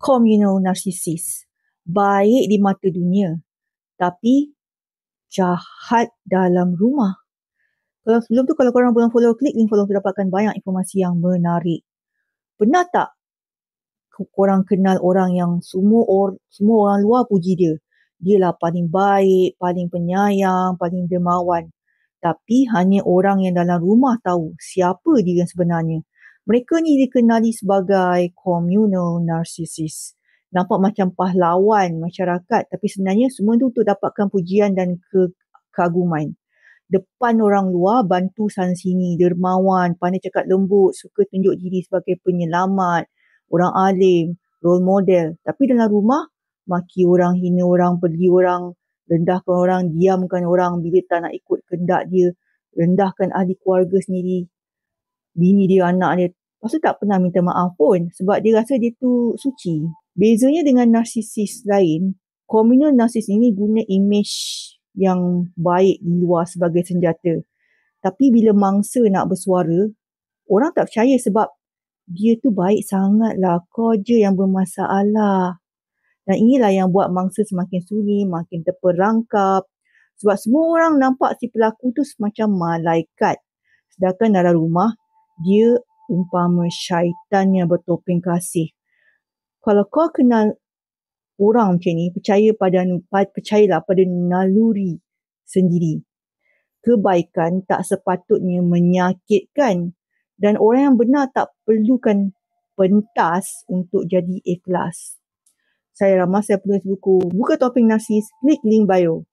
communal narcissist. Baik di mata dunia, tapi jahat dalam rumah. Kalau sebelum tu, kalau korang belum follow, klik link follow untuk dapatkan banyak informasi yang menarik. Pernah tak korang kenal orang yang semua orang luar puji dia? Dia lah paling baik, paling penyayang, paling dermawan. Tapi hanya orang yang dalam rumah tahu siapa dia yang sebenarnya. Mereka ni dikenali sebagai communal narcissist. Nampak macam pahlawan masyarakat, tapi sebenarnya semua itu untuk dapatkan pujian dan kekaguman. Depan orang luar, bantu sana sini, dermawan, pandai cakap lembut, suka tunjuk diri sebagai penyelamat, orang alim, role model. Tapi dalam rumah, maki orang, hina orang, peduli orang, rendahkan orang, diamkan orang bila tak nak ikut kehendak dia, rendahkan ahli keluarga sendiri, bini dia, anak dia. Lepas tu tak pernah minta maaf pun sebab dia rasa dia tu suci. Bezanya dengan narsisis lain, communal narsis ini guna image yang baik di luar sebagai senjata. Tapi bila mangsa nak bersuara, orang tak percaya sebab dia tu baik sangatlah, kau je yang bermasalah. Dan inilah yang buat mangsa semakin sunyi, makin terperangkap. Sebab semua orang nampak si pelaku tu semacam malaikat. Sedangkan dalam rumah, dia umpama syaitan yang bertopeng kasih. Kalau kau kenal orang macam ni, percayalah pada naluri sendiri. Kebaikan tak sepatutnya menyakitkan. Dan orang yang benar tak perlukan pentas untuk jadi ikhlas. Saya Rama, saya penulis buku Buka Topeng Narsis, klik link bio.